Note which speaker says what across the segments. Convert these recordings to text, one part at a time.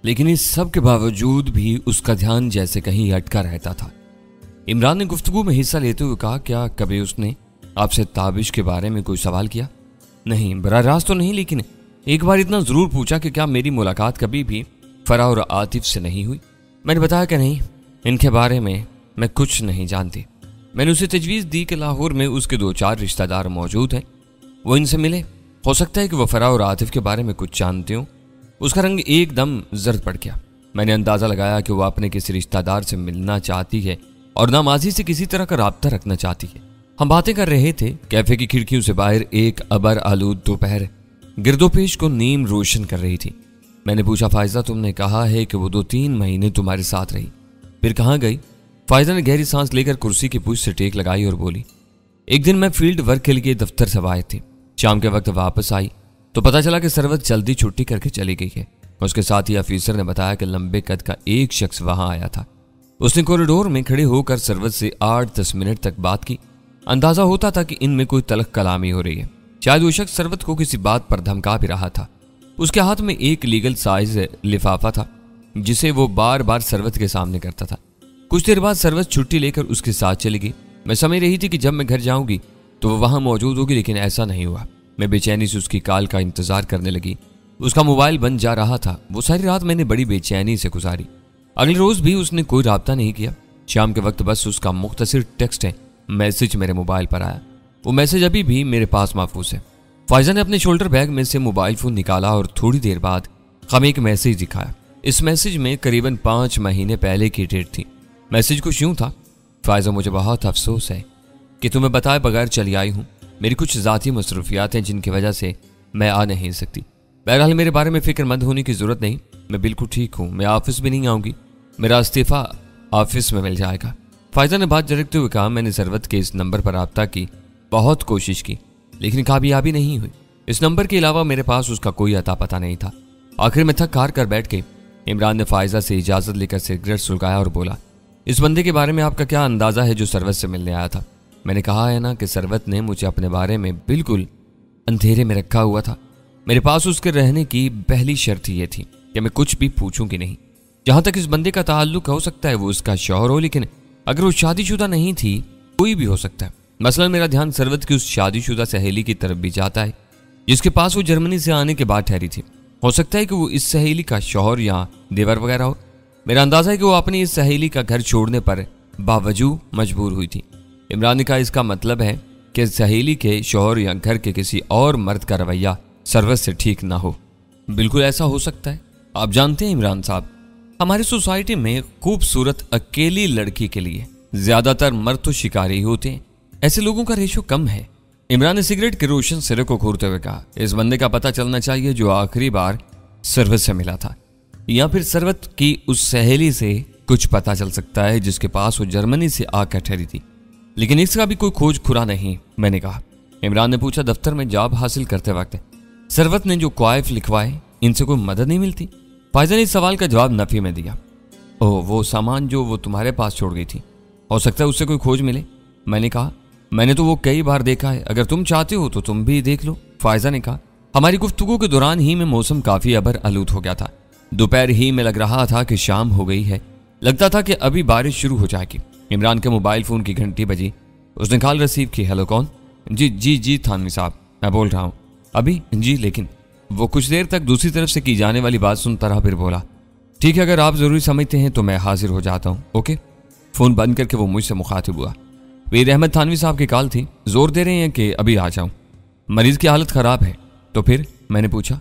Speaker 1: लेकिन इस सब के बावजूद भी उसका ध्यान जैसे कहीं अटका रहता था। इमरान ने गुफ्तगू में हिस्सा लेते हुए कहा, क्या कभी उसने आपसे ताबिश के बारे में कोई सवाल किया? नहीं, बराह रास्त तो नहीं, लेकिन एक बार इतना जरूर पूछा कि क्या मेरी मुलाकात कभी भी फराह और आतिफ से नहीं हुई। मैंने बताया कि नहीं, इनके बारे में मैं कुछ नहीं जानती। मैंने उसे तजवीज़ दी कि लाहौर में उसके 2-4 रिश्तेदार मौजूद हैं, वो इनसे मिले। हो सकता है कि वह फराह और आतिफ के बारे में कुछ जानते हो। उसका रंग एकदम जर्द पड़ गया। मैंने अंदाज़ा लगाया कि वह अपने किसी रिश्तेदार से मिलना चाहती है और ना माजी से किसी तरह का राब्ता रखना चाहती है। हम बातें कर रहे थे। कैफे की खिड़कियों से बाहर एक अबर आलूद दोपहर गिरदोपेश को नीम रोशन कर रही थी। मैंने पूछा, फायजा तुमने कहा है कि वो 2-3 महीने तुम्हारे साथ रही, फिर कहाँ गई? फायजा ने गहरी सांस लेकर कुर्सी की पूंछ से टेक लगाई और बोली, एक दिन मैं फील्ड वर्क के लिए दफ्तर से आए थे। शाम के वक्त वापस आई तो पता चला कि सरवत जल्दी छुट्टी करके चली गई है। उसके साथ ही ऑफिसर ने बताया कि लंबे कद का एक शख्स वहां आया था। उसने कॉरिडोर में खड़े होकर सरवत से 8-10 मिनट तक बात की। अंदाजा होता था कि इनमें कोई तलख कलामी हो रही है। शायद वो शख्स सरवत को किसी बात पर धमका भी रहा था। उसके हाथ में एक लीगल साइज लिफाफा था जिसे वो बार बार सरवत के सामने करता था। कुछ देर बाद सरवत छुट्टी लेकर उसके साथ चली गई। मैं समझ रही थी कि जब मैं घर जाऊंगी तो वो वहां मौजूद होगी, लेकिन ऐसा नहीं हुआ। मैं बेचैनी से उसकी कॉल का इंतजार करने लगी। उसका मोबाइल बंद जा रहा था। वो सारी रात मैंने बड़ी बेचैनी से गुजारी। अगले रोज भी उसने कोई राब्ता नहीं किया। शाम के वक्त बस उसका मुख्तसर टेक्स्ट मैसेज मेरे मोबाइल पर आया। वो मैसेज अभी भी मेरे पास महफूज है। फायजा ने अपने शोल्डर बैग में से मोबाइल फोन निकाला और थोड़ी देर बाद हमें एक मैसेज दिखाया। इस मैसेज में करीबन 5 महीने पहले की डेट थी। मैसेज कुछ यूं था, फायजा मुझे बहुत अफसोस है कि तुम्हें बताए बगैर चली आई हूँ। मेरी कुछ ज़ाती मसरूफियात हैं जिनकी वजह से मैं आ नहीं सकती। बहरहाल मेरे बारे में फिक्रमंद होने की ज़रूरत नहीं, मैं बिल्कुल ठीक हूँ। मैं ऑफिस भी नहीं आऊँगी, मेरा इस्तीफ़ा ऑफिस में मिल जाएगा। फायजा ने बात झड़कते हुए कहा, मैंने सरवत के इस नंबर पर रब्ता की बहुत कोशिश की, लेकिन कामयाबी नहीं हुई। इस नंबर के अलावा मेरे पास उसका कोई अता पता नहीं था। आखिर में थक हार कर बैठ के इमरान ने फायजा से इजाज़त लेकर सिगरेट सुलगाया और बोला, इस बंदे के बारे में आपका क्या अंदाज़ा है जो सरवत से मिलने आया था? मैंने कहा है ना कि सरवत ने मुझे अपने बारे में बिल्कुल अंधेरे में रखा हुआ था। मेरे पास उसके रहने की पहली शर्त ये थी कि मैं कुछ भी पूछूंगी नहीं। जहां तक इस बंदे का ताल्लुक हो सकता है वो उसका शौहर हो, लेकिन अगर वो शादीशुदा नहीं थी, कोई भी हो सकता है। मसलन मेरा ध्यान सरवत की उस शादीशुदा सहेली की तरफ भी जाता है जिसके पास वो जर्मनी से आने के बाद ठहरी थी। हो सकता है कि वो इस सहेली का शौहर या देवर वगैरह हो। मेरा अंदाजा है कि वो अपनी इस सहेली का घर छोड़ने पर बावजूद मजबूर हुई थी। इमरान ने कहा, इसका मतलब है कि सहेली के शौहर या घर के किसी और मर्द का रवैया सरवत से ठीक ना हो। बिल्कुल ऐसा हो सकता है। आप जानते हैं इमरान साहब, हमारी सोसाइटी में खूबसूरत अकेली लड़की के लिए ज्यादातर मर्द तो शिकारी होते हैं। ऐसे लोगों का रेशो कम है। इमरान ने सिगरेट के रोशन सिरे को घूरते हुए कहा, इस बंदे का पता चलना चाहिए जो आखिरी बार सरवत से मिला था, या फिर सरवत की उस सहेली से कुछ पता चल सकता है जिसके पास वो जर्मनी से आकर ठहरी थी, लेकिन इसका भी कोई खोज खुरा नहीं। मैंने कहा। इमरान ने पूछा, दफ्तर में जॉब हासिल करते वक्त सरवत ने जो क्वाइफ लिखवाए, इनसे कोई मदद नहीं मिलती? फायजा ने इस सवाल का जवाब नफी में दिया। ओह, वो सामान जो वो तुम्हारे पास छोड़ गई थी, हो सकता है उससे कोई खोज मिले। मैंने कहा, मैंने तो वो कई बार देखा है, अगर तुम चाहते हो तो तुम भी देख लो। फायजा ने कहा। हमारी गुफ्तगू के दौरान ही में मौसम काफी अबर आलूद हो गया था। दोपहर ही में लग रहा था कि शाम हो गई है। लगता था कि अभी बारिश शुरू हो जाएगी। इमरान के मोबाइल फोन की घंटी बजी। उसने कॉल रिसीव की। हेलो, कौन? जी थानवी साहब, मैं बोल रहा हूँ। अभी? जी, लेकिन वो कुछ देर तक दूसरी तरफ से की जाने वाली बात सुनता रहा, फिर बोला, ठीक है, अगर आप जरूरी समझते हैं तो मैं हाजिर हो जाता हूँ। ओके। फोन बंद करके वो मुझसे मुखातिब हुआ। वीर अहमद थानवी साहब की कॉल थी। जोर दे रहे हैं कि अभी आ जाऊं, मरीज की हालत खराब है। तो फिर? मैंने पूछा।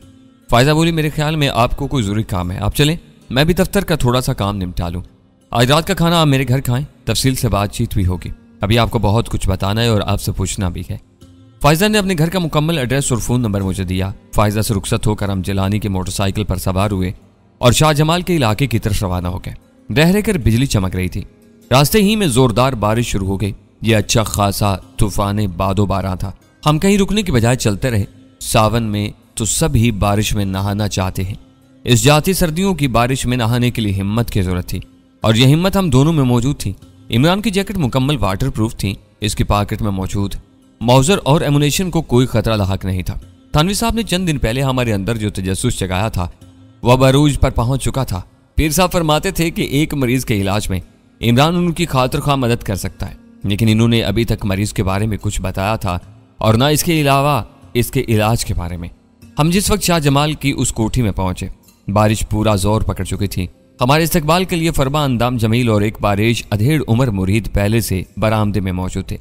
Speaker 1: फायजा बोली, मेरे ख्याल में आपको कोई जरूरी काम है, आप चलें, मैं भी दफ्तर का थोड़ा सा काम निपटा लूं। आज रात का खाना आप मेरे घर खाएं, तफसील से बातचीत भी होगी। अभी आपको बहुत कुछ बताना है और आपसे पूछना भी है। फायजा ने अपने घर का मुकम्मल एड्रेस और फोन नंबर मुझे दिया। फायजा से रुखसत होकर हम जिलानी की मोटरसाइकिल पर सवार हुए और शाहजमाल के इलाके की तरफ रवाना हो गए। रह रहकर बिजली चमक रही थी। रास्ते ही में जोरदार बारिश शुरू हो गई। यह अच्छा खासा तूफान बादो बारां था। हम कहीं रुकने की बजाय चलते रहे। सावन में तो सब ही बारिश में नहाना चाहते हैं। इस जाती सर्दियों की बारिश में नहाने के लिए हिम्मत की जरूरत थी और यह हिम्मत हम दोनों में मौजूद थी। इमरान की जैकेट मुकम्मल वाटर प्रूफ थी। इसकी पॉकेट में मौजूद मौजर और एमुनेशन को कोई खतरा लाहक नहीं था। थानवी साहब ने चंद दिन पहले हमारे अंदर जो तजस्सुस जगाया था वह बरूज पर पहुंच चुका था। पीर साहब फरमाते थे कि एक मरीज के इलाज में इमरान उनकी खातिर-ख्वाह मदद कर सकता है, लेकिन इन्होंने अभी तक मरीज के बारे में कुछ बताया था और न इसके अलावा इसके इलाज के बारे में। हम जिस वक्त शाह जमाल की उस कोठी में पहुंचे, बारिश पूरा जोर पकड़ चुकी थी। हमारे इस्तकबाल के लिए फरमा अंदाम जमील और एक बारिश अधेड़ उम्र मुरीद पहले से बरामदे में मौजूद थे।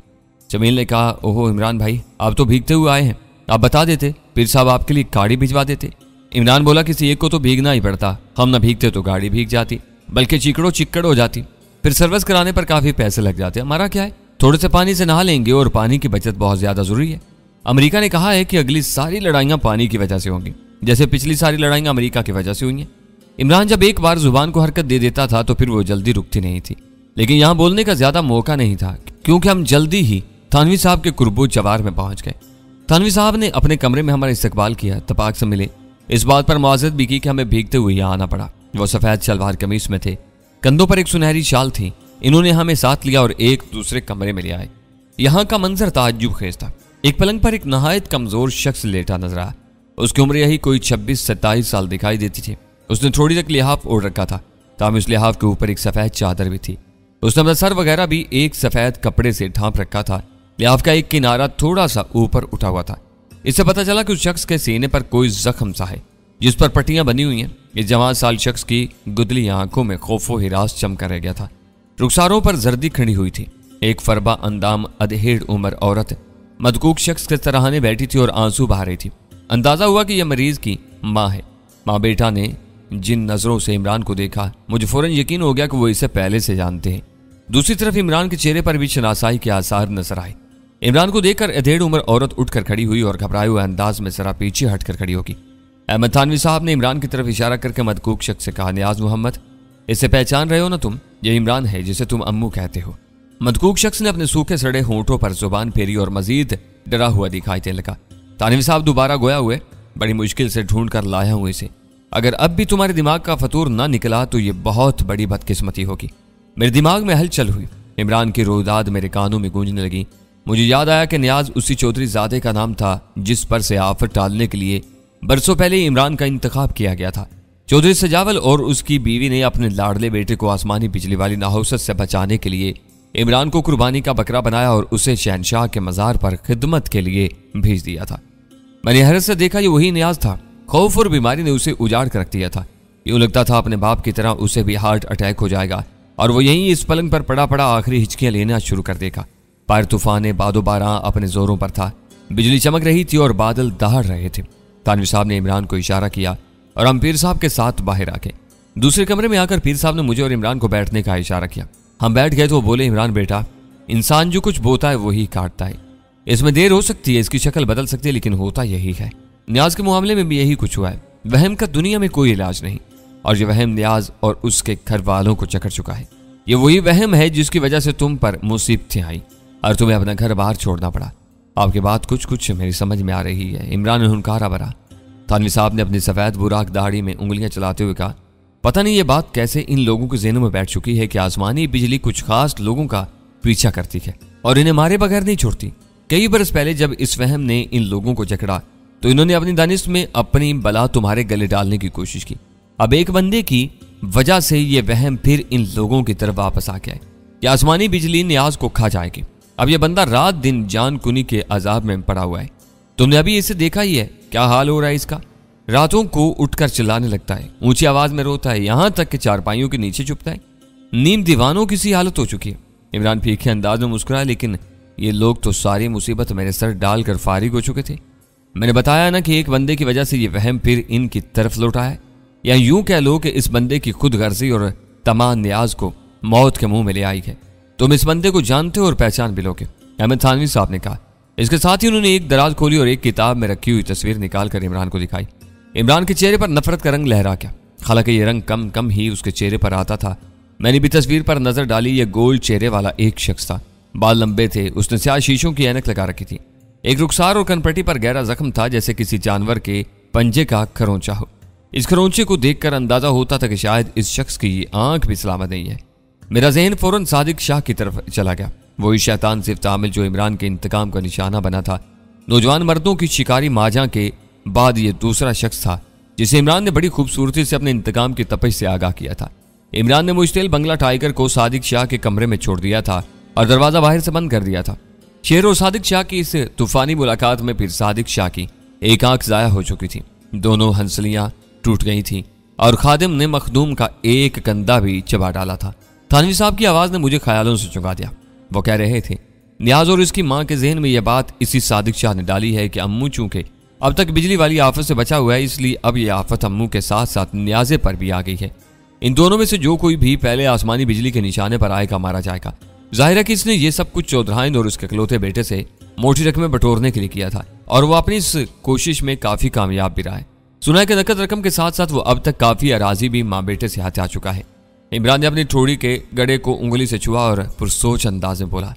Speaker 1: जमील ने कहा, ओहो इमरान भाई, आप तो भीगते हुए आए हैं, आप बता देते, पीर साहब आपके लिए गाड़ी भिजवा देते। इमरान बोला, किसी एक को तो भीगना ही पड़ता, हम न भीगते तो गाड़ी भीग जाती, बल्कि चिकड़ो चिक्कड़ हो जाती, फिर सर्विस कराने पर काफी पैसे लग जाते। हमारा क्या है, थोड़े से पानी से नहा लेंगे और पानी की बचत बहुत ज्यादा जरूरी है। अमेरिका ने कहा है कि अगली सारी लड़ाइयां पानी की वजह से होंगी, जैसे पिछली सारी लड़ाइयां अमेरिका की वजह से हुई हैं। इमरान जब एक बार जुबान को हरकत दे देता था तो फिर वो जल्दी रुकती नहीं थी, लेकिन यहाँ बोलने का ज्यादा मौका नहीं था क्योंकि हम जल्दी ही थानवी साहब के कुर्बू जवार में पहुंच गए। थानवी साहब ने अपने कमरे में हमारा इस्तकबाल किया, तपाक से मिले, इस बात पर मुआज़रत भी की कि हमें भीगते हुए यहाँ आना पड़ा। वो सफेद शलवार कमीज में थे, कंधों पर एक सुनहरी शाल थी। इन्होंने हमें साथ लिया और एक दूसरे कमरे में ले आए। यहाँ का मंजर ताज्जुब खेज था। एक पलंग पर एक नहायत कमजोर शख्स लेटा नजर आया। उसकी उम्र यही कोई 26-27 साल दिखाई देती थी। उसने थोड़ी तक लिहाफ ओढ़ रखा था, ताकि उस लिहाफ के ऊपर एक सफेद चादर भी थी। उसने अपना सर वगैरह भी एक सफेद कपड़े से ढांप रखा था। लिहाफ का एक किनारा थोड़ा सा ऊपर उठा हुआ था। इससे पता चला कि उस शख्स के सीने पर कोई जख्म सा है जिस पर पट्टियां बनी हुई हैं। इस जवान साल शख्स की गुदली आंखों में खौफो हिरास चमका रह गया था। रुखसारों पर जर्दी खड़ी हुई थी। एक फरबा अंदाम अधेड़ उम्र औरत मदकूक शख्स के सराहने बैठी थी और आंसू बहा रही थी। अंदाजा हुआ कि यह मरीज की माँ है। माँ बेटा ने जिन नजरों से इमरान को देखा, मुझे फौरन यकीन हो गया कि वो इसे पहले से जानते हैं। दूसरी तरफ इमरान के चेहरे पर भी शनासाई के आसार नजर आए। इमरान को देखकर अधेड़ उम्र औरत उठकर खड़ी हुई और घबराए हुए अंदाज में जरा पीछे हटकर खड़ी होगी। अहमद थानवी साहब ने इमरान की तरफ इशारा करके मदकूक शख्स से कहा, नियाज मोहम्मद, इसे पहचान रहे हो ना तुम? ये इमरान है जिसे तुम अम्मू कहते हो। मदकूक शख्स ने अपने सूखे सड़े होंठों पर जुबान फेरी और मजीद डरा हुआ दिखाई देने लगा। थानवी साहब दोबारा गोया हुए, बड़ी मुश्किल से ढूंढ कर लाया हूं इसे। अगर अब भी तुम्हारे दिमाग का फतूर ना निकला तो ये बहुत बड़ी बदकिस्मती होगी। मेरे दिमाग में हलचल हुई। इमरान की रोदाद मेरे कानों में गूंजने लगी। मुझे याद आया कि नियाज उसी चौधरी ज़ादे का नाम था जिस पर से आफत टालने के लिए बरसों पहले इमरान का इंतखाब किया गया था। चौधरी सजावल और उसकी बीवी ने अपने लाडले बेटे को आसमानी बिजली वाली नाहौसत से बचाने के लिए इमरान को कुर्बानी का बकरा बनाया और उसे शहनशाह के मज़ार पर खिदमत के लिए भेज दिया था। मैंने हैरत से देखा ये वही नियाज था। खौफ और बीमारी ने उसे उजाड़ कर रख दिया था। यूं लगता था अपने बाप की तरह उसे भी हार्ट अटैक हो जाएगा और वो यहीं इस पलंग पर पड़ा पड़ा आखिरी हिचकियां लेना शुरू कर देगा। पार तूफान बादो बारां अपने जोरों पर था। बिजली चमक रही थी और बादल दहाड़ रहे थे। तानवी साहब ने इमरान को इशारा किया और हम पीर साहब के साथ बाहर आ गए। दूसरे कमरे में आकर पीर साहब ने मुझे और इमरान को बैठने का इशारा किया। हम बैठ गए तो वो बोले, इमरान बेटा, इंसान जो कुछ बोता है वही काटता है। इसमें देर हो सकती है, इसकी शक्ल बदल सकती है, लेकिन होता यही है। न्याज के मामले में भी यही कुछ हुआ है। वहम का दुनिया में कोई इलाज नहीं और ये वहम न्याज और उसके घर वालों को चकर चुका है। ये वही वहम है जिसकी वजह से तुम पर मुसीबतें आई और तुम्हें अपना घर बाहर छोड़ना पड़ा। आपकी बात कुछ कुछ मेरी समझ में आ रही है। इमरान ने हुनकारा भरा। थानवी साहब ने अपनी सफेद बुराक दाढ़ी में उंगलियां चलाते हुए कहा, पता नहीं ये बात कैसे इन लोगों के ज़हनों में बैठ चुकी है कि आसमानी बिजली कुछ खास लोगों का पीछा करती है और इन्हें मारे बगैर नहीं छोड़ती। कई बरस पहले जब इस वहम ने इन लोगों को जकड़ा तो इन्होंने अपनी दानिश में अपनी बला तुम्हारे गले डालने की कोशिश की। अब एक बंदे की वजह से ये वहम फिर इन लोगों की तरफ वापस आ गया है कि आसमानी बिजली न्याज को खा जाएगी। अब यह बंदा रात दिन जान कुनी के अजाब में पड़ा हुआ है। तुमने अभी इसे देखा ही है, क्या हाल हो रहा है इसका। रातों को उठकर चिल्लाने लगता है, ऊंची आवाज में रोता है, यहां तक कि चारपाइयों के नीचे छुपता है। नीम दीवानों की सी हालत हो चुकी है। इमरान फीके अंदाज में मुस्कुराया, लेकिन ये लोग तो सारी मुसीबत मेरे सर डालकर फारिग हो चुके थे। मैंने बताया ना कि एक बंदे की वजह से ये वहम फिर इनकी तरफ लौटा है, या यूं कह लो कि इस बंदे की खुद गर्जी और तमाम न्याज को मौत के मुंह में ले आई है। तुम इस बंदे को जानते हो और पहचान भी लोगे, अहमद थानवी साहब ने कहा। इसके साथ ही उन्होंने एक दराज खोली और एक किताब में रखी हुई तस्वीर निकालकर इमरान को दिखाई। इमरान के चेहरे पर नफरत का रंग लहरा गया। हालांकि ये रंग कम कम ही उसके चेहरे पर आता था। मैंने भी तस्वीर पर नजर डाली। ये गोल चेहरे वाला एक शख्स था। बाल लंबे थे। उसने स्याह शीशों की ऐनक लगा रखी थी। एक रुखसार और कनपट्टी पर गहरा जख्म था, जैसे किसी जानवर के पंजे का खरोंचा हो। इस खरोंचे को देखकर अंदाजा होता था कि शायद इस शख्स की आंख भी सलामत नहीं है। मेरा जहन फौरन सादिक शाह की तरफ चला गया। वही शैतान सिर्फ तामिल जो इमरान के इंतकाम का निशाना बना था। नौजवान मर्दों की शिकारी माजा के बाद ये दूसरा शख्स था जिसे इमरान ने बड़ी खूबसूरती से अपने इंतकाम की तपिश से आगाह किया था। इमरान ने मुश्तिल बंगला टाइगर को सादिक शाह के कमरे में छोड़ दिया था और दरवाजा बाहर से बंद कर दिया था। शेर और सादिक शाह की इस तूफानी मुलाकात में फिर सादिक शाह की एक आंख जाया हो चुकी थी, दोनों हंसलियां टूट गई थी और खादिम ने मखदूम का एक कंधा भी चबा डाला था। थानवी साहब की आवाज ने मुझे ख्यालों से चुका दिया। वो कह रहे थे, नियाज और इसकी मां के जहन में यह बात इसी सादिक शाह ने डाली है कि अम्मू चूंकि अब तक बिजली वाली आफत से बचा हुआ है, इसलिए अब यह आफत अम्मू के साथ साथ नियाजे पर भी आ गई है। इन दोनों में से जो कोई भी पहले आसमानी बिजली के निशाने पर आएगा मारा जाएगा। जाहिर है कि इसने ये सब कुछ चौधराइन और उसके इकलौते बेटे से मोटी रकमें बटोरने के लिए किया था और वो अपनी इस कोशिश में काफी कामयाब भी रहा है। सुना है कि नकद रकम के साथ साथ वो अब तक काफी अराजी भी माँ बेटे से हाथ आ चुका है। इमरान ने अपनी ठोड़ी के गड़े को उंगली से छुआ और पुरसोच अंदाज में बोला,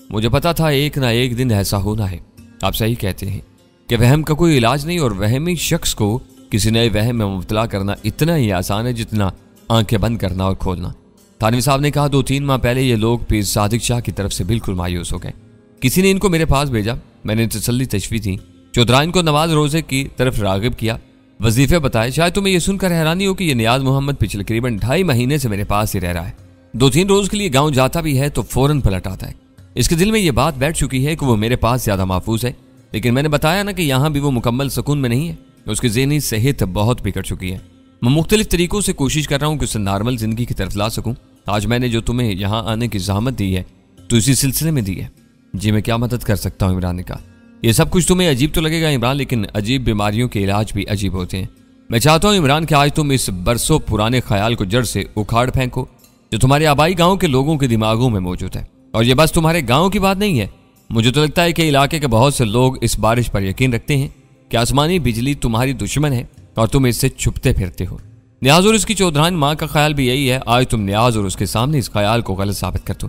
Speaker 1: मुझे पता था एक ना एक दिन ऐसा होना है। आप सही कहते हैं कि वहम का कोई इलाज नहीं और वहमी शख्स को किसी नए वहम में मुब्तला करना इतना ही आसान है जितना आंखें बंद करना और खोलना। थानवी साहब ने कहा, 2-3 माह पहले ये लोग पीर सादिक शाह की तरफ से बिल्कुल मायूस हो गए। किसी ने इनको मेरे पास भेजा, मैंने तसल्ली तशवी थी, चौधराइन को नवाज रोजे की तरफ रागिब किया, वजीफे बताए। शायद तुम्हें यह सुनकर हैरानी हो कि यह नियाज मोहम्मद पिछले करीबन 2.5 महीने से मेरे पास ही रह रहा है। 2-3 रोज के लिए गांव जाता भी है तो फौरन पलट आता है। इसके दिल में यह बात बैठ चुकी है कि वो मेरे पास ज्यादा महफूज है, लेकिन मैंने बताया ना कि यहाँ भी वो मुकम्मल सुकून में नहीं है। उसकी ज़हनी सेहत बहुत बिगड़ चुकी है। मैं मुख्तलिफ तरीकों से कोशिश कर रहा हूँ कि उसे नॉर्मल जिंदगी की तरफ ला सकूँ। आज मैंने जो तुम्हें यहाँ आने की जहमत दी है तो इसी सिलसिले में दी है। जी मैं क्या मदद कर सकता हूँ? इमरान ने कहा, यह सब कुछ तुम्हें अजीब तो लगेगा इमरान, लेकिन अजीब बीमारियों के इलाज भी अजीब होते हैं। मैं चाहता हूँ इमरान कि आज तुम इस बरसों पुराने ख्याल को जड़ से उखाड़ फेंको जो तुम्हारे आबाई गांव के लोगों के दिमागों में मौजूद है। और ये बस तुम्हारे गांव की बात नहीं है, मुझे तो लगता है कि इलाके के बहुत से लोग इस बारिश पर यकीन रखते हैं कि आसमानी बिजली तुम्हारी दुश्मन है और तुम इससे छुपते फिरते हो। न्याज और उसकी चौधराइन माँ का ख्याल भी यही है। आज तुम न्याज और उसके सामने इस ख्याल को गलत साबित कर दो।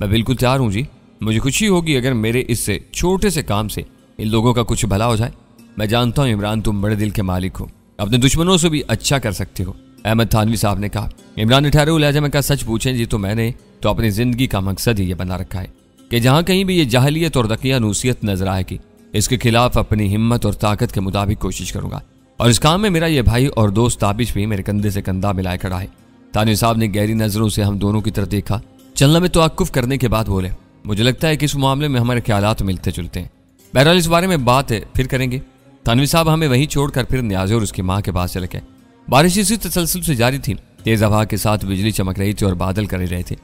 Speaker 1: मैं बिल्कुल तैयार हूँ जी, मुझे खुशी होगी अगर मेरे इससे छोटे से काम से इन लोगों का कुछ भला हो जाए। मैं जानता हूँ इमरान तुम बड़े दिल के मालिक हो, अपने दुश्मनों से भी अच्छा कर सकते हो, अहमद थानवी साहब ने कहा। इमरान ने ठहरे हुए लहजे में कहा, सच पूछें जी तो मैंने तो अपनी जिंदगी का मकसद ही ये बना रखा है कि जहाँ कहीं भी ये जाहलियत और दकियानूसियत नजर आएगी इसके खिलाफ अपनी हिम्मत और ताकत के मुताबिक कोशिश करूंगा। और इस काम में मेरा ये भाई और दोस्त ताबिश भी मेरे कंधे से कंधा मिलाए खड़ा है। थानवी साहब ने गहरी नजरों से हम दोनों की तरफ देखा। चलना में तवक्कुफ करने के बाद बोले, मुझे लगता है कि इस मामले में हमारे ख्यालात मिलते जुलते हैं। बहरहाल इस बारे में बात है फिर करेंगे। थानवी साहब हमें वहीं छोड़कर फिर न्याज़ और उसकी माँ के पास चले गए। बारिश इसी तसलसल से जारी थी। तेज हवा के साथ बिजली चमक रही थी और बादल कर रहे थे।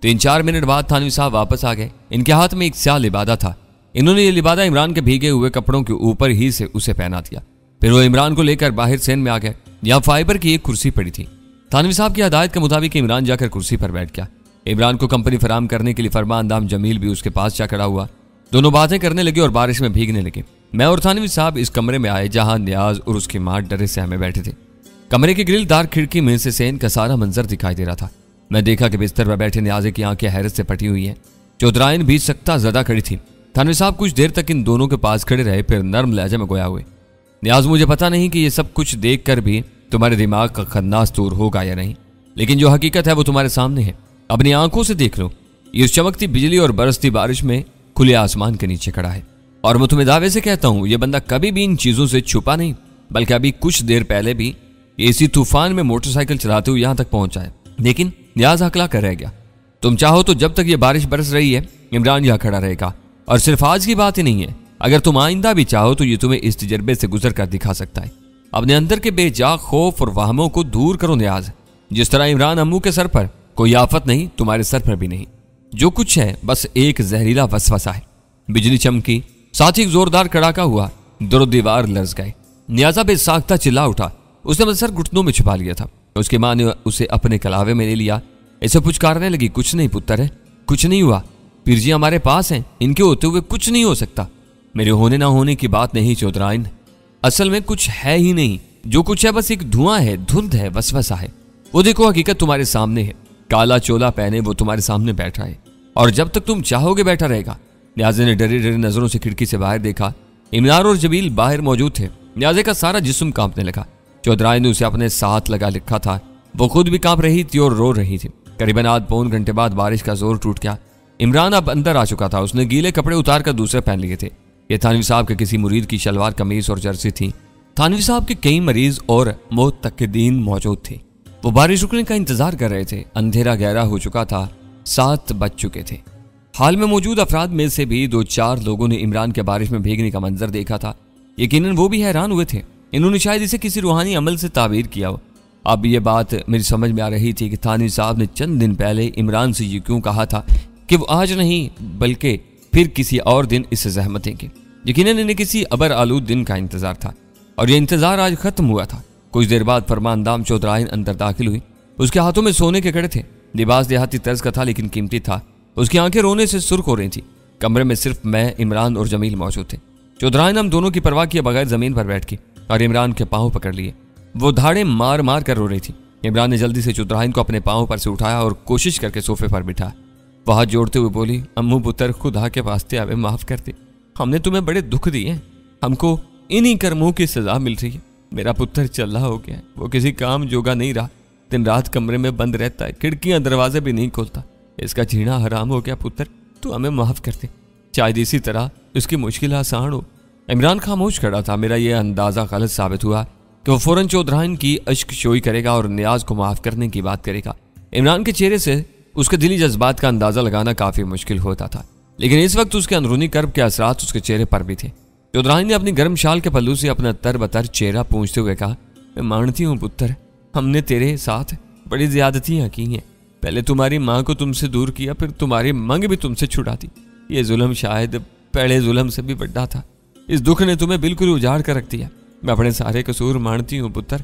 Speaker 1: 3-4 मिनट बाद थानवी साहब वापस आ गए। इनके हाथ में एक स्याह लिबादा था। इन्होंने ये लिबादा इमरान के भीगे हुए कपड़ों के ऊपर ही से उसे पहना दिया। फिर वो इमरान को लेकर बाहर सेन में आ गए। यहाँ फाइबर की एक कुर्सी पड़ी थी। थानवी साहब की हदायत के मुताबिक इमरान जाकर कुर्सी पर बैठ गया। इमरान को कंपनी फराम करने के लिए फरमानदाम जमील भी उसके पास जा खड़ा हुआ। दोनों बातें करने लगे और बारिश में भीगने लगे। मैं और थानवी साहब इस कमरे में आए जहां न्याज और उसकी मां डरे से हमें बैठे थे। कमरे की ग्रिलदार खिड़की में से सेन का सारा मंजर दिखाई दे रहा था। मैं देखा कि बिस्तर पर बैठे न्याजे की आंखें हैरत से फटी हुई हैं। चौधराइन भी सख्ता ज़्यादा खड़ी थी। थानवी साहब कुछ देर तक इन दोनों के पास खड़े रहे, फिर नर्म लहजे में गोया हुए, न्याज मुझे पता नहीं कि ये सब कुछ देख कर भी तुम्हारे दिमाग का खन्नास दूर होगा या नहीं, लेकिन जो हकीकत है वो तुम्हारे सामने है। अपनी आंखों से देख लो। ये चमकती बिजली और बरसती बारिश में खुले आसमान के नीचे खड़ा है। और मैं तुम्हें दावे से कहता हूं ये बंदा कभी भी इन चीजों से छुपा नहीं, बल्कि अभी कुछ देर पहले भी इसी तूफान में मोटरसाइकिल चलाते हुए यहां तक पहुंचा है। लेकिन न्याज हकला कर रह गया। तुम चाहो तो जब तक ये बारिश बरस रही है इमरान यहां खड़ा रहेगा। और सिर्फ आज की बात ही नहीं है, अगर तुम आइंदा भी चाहो तो ये तुम्हें इस तजर्बे से गुजर कर दिखा सकता है। अपने अंदर के बेजा खौफ और वहमों को दूर करो न्याज। जिस तरह इमरान अम्मू के सर पर कोई आफत नहीं, तुम्हारे सर पर भी नहीं। जो कुछ है बस एक जहरीला वसवसा है। बिजली चमकी, साथ ही एक जोरदार कड़ाका हुआ। दरो दीवार लर्ज गए। न्याजा बेसाख्ता चिल्ला उठा। उसने अपना सर घुटनों में छुपा लिया था। उसकी मां ने उसे अपने कलावे में ले लिया। इसे पुचकारने लगी, कुछ नहीं पुत्र है, कुछ नहीं हुआ। पीर जी हमारे पास हैं, इनके होते हुए कुछ नहीं हो सकता। मेरे होने ना होने की बात नहीं चौधराइन, असल में कुछ है ही नहीं। जो कुछ है बस एक धुआं है, धुंध है, वसवसा है। वो देखो हकीकत तुम्हारे सामने है। काला चोला पहने वो तुम्हारे सामने बैठा है और जब तक तुम चाहोगे बैठा रहेगा। न्याजे ने डरी डरी नजरों से खिड़की से बाहर देखा। इमरान और जबील बाहर मौजूद थे। न्याजे का सारा जिस्म कांपने लगा। चौधराइन ने उसे अपने साथ लगा लिखा था। वो खुद भी कांप रही थी और रो रही थी। करीबन आध पौन घंटे बाद बारिश का जोर टूट गया। इमरान अब अंदर आ चुका था। उसने गीले कपड़े उतार कर दूसरे पहन लिए थे। ये थानवी साहब के किसी मुरीद की शलवार कमीज और जर्सी थी। थानवी साहब के कई मरीज और मौत तक के दीन मौजूद थे। वो बारिश रुकने का इंतजार कर रहे थे। अंधेरा गहरा हो चुका था, 7 बज चुके थे। हाल में मौजूद अफराद में से भी 2-4 लोगों ने इमरान के बारिश में भीगने का मंजर देखा था। यकीनन वो भी हैरान हुए थे। इन्होंने शायद इसे किसी रूहानी अमल से ताबीर किया हो। अब ये बात मेरी समझ में आ रही थी कि थानवी साहब ने चंद दिन पहले इमरान से ये क्यों कहा था कि वो आज नहीं बल्कि फिर किसी और दिन इससे जहमत देंगे। यकीनन इन्हें किसी अबर आलूद दिन का इंतजार था और ये इंतजार आज खत्म हुआ था। कुछ देर बाद फरमानदाम चौधराइन अंदर दाखिल हुई। उसके हाथों में सोने के कड़े थे। लिबास देहाती तर्ज का था लेकिन कीमती था। उसकी आंखें रोने से सुर्ख हो रही थी। कमरे में सिर्फ मैं, इमरान और जमील मौजूद थे। चौधराइन हम दोनों की परवाह किए बगैर जमीन पर बैठ गई और इमरान के पांव पकड़ लिए। वो धाड़े मार मार कर रो रही थी। इमरान ने जल्दी से चौधराइन को अपने पांव पर से उठाया और कोशिश करके सोफे पर बिठाया। वो हाथ जोड़ते हुए बोली, अम्मू पुत्र, खुदा के वास्ते हमें माफ कर दे। हमने तुम्हें बड़े दुख दिए हैं। हमको इन्हीं कर्मों की सजा मिल रही है। मेरा पुत्र चल्ला हो गया है। वो किसी काम जोगा नहीं रहा। दिन रात कमरे में बंद रहता है, खिड़कियां दरवाजे भी नहीं खोलता। इसका जीना हराम हो गया। पुत्र, तू हमें माफ कर दे। शायद इसी तरह उसकी मुश्किल आसान हो। इमरान खामोश खड़ा था। मेरा यह अंदाजा गलत साबित हुआ कि वो फौरन चौधराइन की अश्क शोई करेगा और नियाज को माफ करने की बात करेगा। इमरान के चेहरे से उसके दिली जज्बात का अंदाजा लगाना काफी मुश्किल होता था, लेकिन इस वक्त उसके अंदरूनी कर्ब के असरात उसके चेहरे पर भी थे। चौधराइन ने अपनी गर्म शाल के पल्लू से अपना तरबतर चेहरा पूंछते हुए कहा, मैं मानती हूँ पुत्र, हमने तेरे साथ बड़ी ज्यादतियां की हैं। पहले तुम्हारी माँ को तुमसे दूर किया, फिर तुम्हारी मंग भी तुमसे छुड़ा दी। ये जुल्म शायद पहले जुल्म से भी बड़ा था। इस दुख ने तुम्हें बिल्कुल उजाड़ कर रख दिया। मैं अपने सारे कसूर मानती हूँ पुत्र।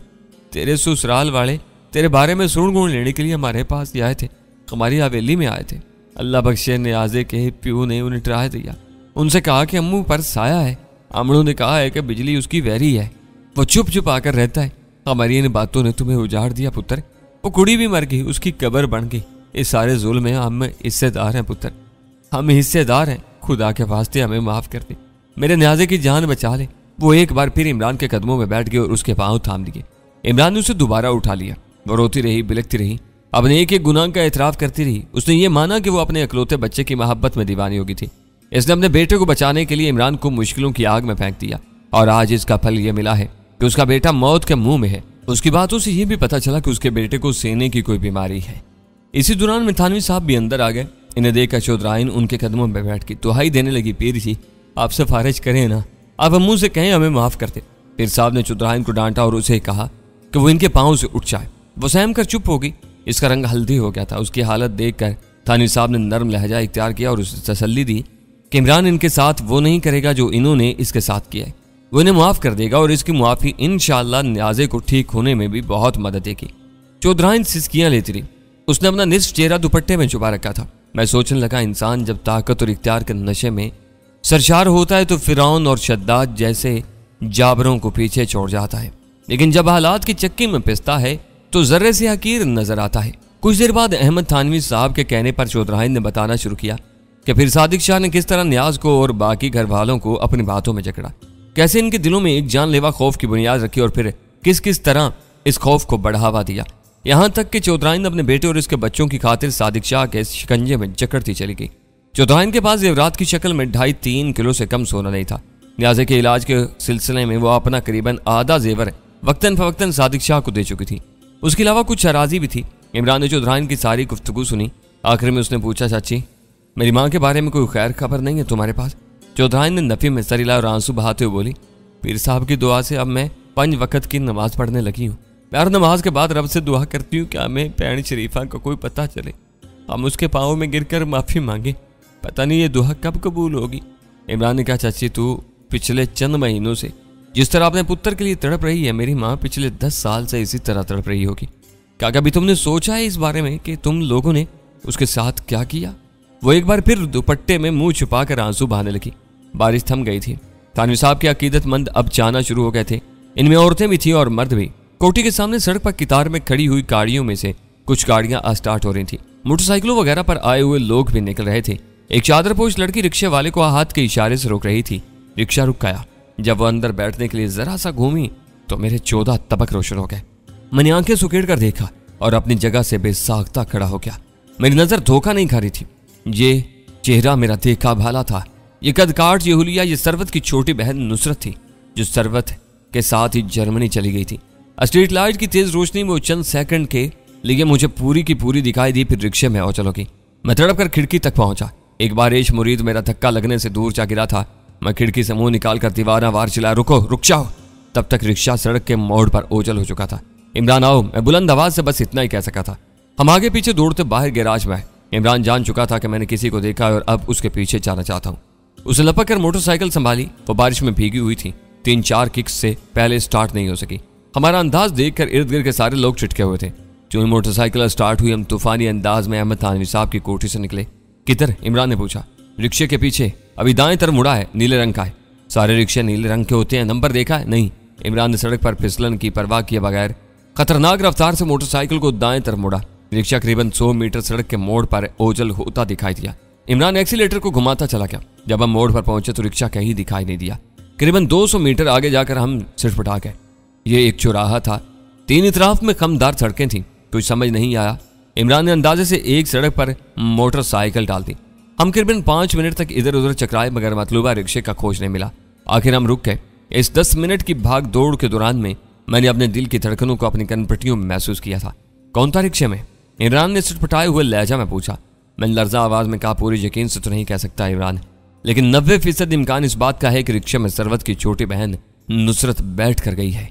Speaker 1: तेरे ससुराल वाले तेरे बारे में सुन गुण लेने के लिए हमारे पास आए थे, हमारी हवेली में आए थे। अल्लाह बख्शे नियाजे के प्यू ने उन्हें ट्राई दिया। उनसे कहा कि अम्मू पर साया है। अमड़ों ने कहा है कि बिजली उसकी वैरी है। वो चुप चुप आकर रहता है। हमारी इन बातों ने तुम्हें उजाड़ दिया पुत्र। वो कुड़ी भी मर गई, उसकी कब्र बन गई। इस सारे जुल्म में हम हिस्सेदार हैं पुत्र, हम हिस्सेदार हैं। खुदा के वास्ते हमें माफ कर दे। मेरे न्याजे की जान बचा ले। वो एक बार फिर इमरान के कदमों में बैठ गई और उसके पांव थाम दिए। इमरान ने उसे दोबारा उठा लिया। वो रोती रही, बिलखती रही, अपने एक एक गुनाह का एतराफ करती रही। उसने ये माना कि वो अपने अकलौते बच्चे की मोहब्बत में दीवानी हो गई थी। इसने अपने बेटे को बचाने के लिए इमरान को मुश्किलों की आग में फेंक दिया और आज इसका फल ये मिला है कि उसका बेटा मौत के मुंह में है। उसकी बातों से यह भी पता चला कि उसके बेटे को सीने की कोई बीमारी है। इसी दौरान में थानवी साहब भी अंदर आ गए। इन्हें देखकर चौधराइन उनके कदमों में बैठ के दुहाई देने लगी, पीर जी आप सिफारिश करें ना, आप अम्मू से कहें हमें माफ कर दे। पीर साहब ने चौधराइन को डांटा और उसे कहा कि वो इनके पांव से उठ जाए। वो सहम कर चुप हो गई। इसका रंग हल्दी हो गया था। उसकी हालत देखकर थानवी साहब ने नर्म लहजा इख्तियार किया और उसे तसल्ली दी कि इमरान इनके साथ वो नहीं करेगा जो इन्होंने इसके साथ किया है। वो इन्हें माफ कर देगा और इसकी मुआफी इंशाअल्लाह न्याजे को ठीक होने में भी बहुत मदद देगी। चौधराइन सिसकियां लेती रही। उसने अपना निस्फ चेहरा दुपट्टे में छुपा रखा था। मैं सोचने लगा, इंसान जब ताकत और इख्तियार के नशे में सरशार होता है तो फिरौन और शद्दाद जैसे जाबरों को पीछे छोड़ जाता है, लेकिन जब हालात की चक्की में पिसता है तो जर्रे से हकीर नजर आता है। कुछ देर बाद अहमद थानवी साहब के कहने पर चौधराइन ने बताना शुरू किया कि फिर सादिक शाह ने किस तरह न्याज को और बाकी घर वालों को अपनी बातों में जकड़ा, कैसे इनके दिलों में एक जानलेवा खौफ की बुनियाद रखी और फिर किस किस तरह इस खौफ को बढ़ावा दिया। यहाँ तक कि चौधराइन अपने बेटे और इसके बच्चों की खातिर सादिक शाह के शिकंजे में जकड़ती चली गई। चौधराइन के पास जेवरात की शक्ल में 2.5-3 किलो से कम सोना नहीं था। न्याजे के इलाज के सिलसिले में वो अपना करीबन आधा जेवर वक्तन फवक्तन सादिक शाह को दे चुकी थी। उसके अलावा कुछ अराजी भी थी। इमरान ने चौधराइन की सारी गुफ्तगू सुनी। आखिर में उसने पूछा, चाची मेरी माँ के बारे में कोई खैर खबर नहीं है तुम्हारे पास? चौधराइन ने नफी में सर हिलाया और आंसू बहाते हुए बोली, पीर साहब की दुआ से अब मैं 5 वक्त की नमाज पढ़ने लगी हूँ। मैं हर नमाज के बाद रब से दुआ करती हूँ कि हमें पैण शरीफा का कोई पता चले, हम उसके पाँव में गिरकर माफ़ी मांगे। पता नहीं ये दुआ कब कबूल होगी। इमरान ने कहा, चाची तू पिछले चंद महीनों से जिस तरह अपने पुत्र के लिए तड़प रही है, मेरी माँ पिछले 10 साल से इसी तरह तड़प रही होगी। क्या कभी तुमने सोचा है इस बारे में कि तुम लोगों ने उसके साथ क्या किया? वो एक बार फिर दुपट्टे में मुंह छुपाकर आंसू बहाने लगी। बारिश थम गई थी। थानवी साहब के अकीदतमंद अब जाना शुरू हो गए थे। इनमें औरतें भी थी और मर्द भी। कोठी के सामने सड़क पर कितार में खड़ी हुई गाड़ियों में से कुछ गाड़ियां अस्टार्ट हो रही थी। मोटरसाइकिलों वगैरह पर आए हुए लोग भी निकल रहे थे। एक चादरपोश लड़की रिक्शे वाले को हाथ के इशारे से रोक रही थी। रिक्शा रुक गया। जब वो अंदर बैठने के लिए जरा सा घूमी तो मेरे 14 तबक रोशन हो गए। मैंने आंखें सुकेड़ कर देखा और अपनी जगह से बेसाख्ता खड़ा हो गया। मेरी नजर धोखा नहीं खा रही थी। ये चेहरा मेरा देखा भाला था। ये कद काठ, ये हुलिया, ये सरवत की छोटी बहन नुसरत थी, जो सरवत के साथ ही जर्मनी चली गई थी। स्ट्रीट लाइट की तेज रोशनी में चंद सेकंड के लिए मुझे पूरी की पूरी दिखाई दी, फिर रिक्शे में और चलो की। मैं तड़प कर खिड़की तक पहुंचा। एक बार इश मुरीद मेरा धक्का लगने से दूर जा गिरा था। मैं खिड़की से मुंह निकाल कर दीवार चिल्लाया, रुको, रुक जाओ। तब तक रिक्शा सड़क के मोड़ पर ओझल हो चुका था। इमरान आओ, मैं बुलंद आवाज से बस इतना ही कह सका था। हम आगे पीछे दौड़ते बाहर गैराज में आए। इमरान जान चुका था कि मैंने किसी को देखा है और अब उसके पीछे जाना चाहता हूँ। उसे लपक कर मोटरसाइकिल संभाली। वो बारिश में भीगी हुई थी, 3-4 किक्स से पहले स्टार्ट नहीं हो सकी। हमारा अंदाज देखकर इर्द गिर्द के सारे लोग छिटके हुए थे। जो मोटरसाइकिल स्टार्ट हुई, हम तूफानी अंदाज में अहमद थानवी साहब की कोठी से निकले। किधर? इमरान ने पूछा। रिक्शे के पीछे, अभी दाएं तरफ मुड़ा है, नीले रंग का है। सारे रिक्शे नीले रंग के होते हैं, नंबर देखा है? नहीं। इमरान ने सड़क पर फिसलन की परवाह किए बगैर खतरनाक रफ्तार से मोटरसाइकिल को दाएं तरफ मुड़ा। रिक्शा करीबन 100 मीटर सड़क के मोड़ पर ओझल होता दिखाई दिया। इमरान एक्सीलेटर को घुमाता चला गया। जब हम मोड़ पर पहुंचे तो रिक्शा कहीं दिखाई नहीं दिया। करीबन 200 मीटर आगे जाकर हम सिटपटा गए। ये एक चौराहा था, 3 इतराफ में खमदार सड़कें थीं। कुछ समझ नहीं आया। इमरान ने अंदाजे से एक सड़क पर मोटरसाइकिल डाल दी। हम करीबन 5 मिनट तक इधर उधर चकराए मगर मतलूबा रिक्शे का खोज नहीं मिला। आखिर हम रुक गए। इस 10 मिनट की भाग दौड़ के दौरान में मैंने अपने दिल की धड़कनों को अपनी कनपट्टियों में महसूस किया था। कौन था रिक्शे में? इमरान ने सिटपटाए हुए लहजा में पूछा। मैंने लर्जा आवाज में कहा, पूरी यकीन से तो नहीं कह सकता इमरान, लेकिन 90% इम्कान इस बात का है कि रिक्शे में सरवत की छोटी बहन नुसरत बैठ कर गई है।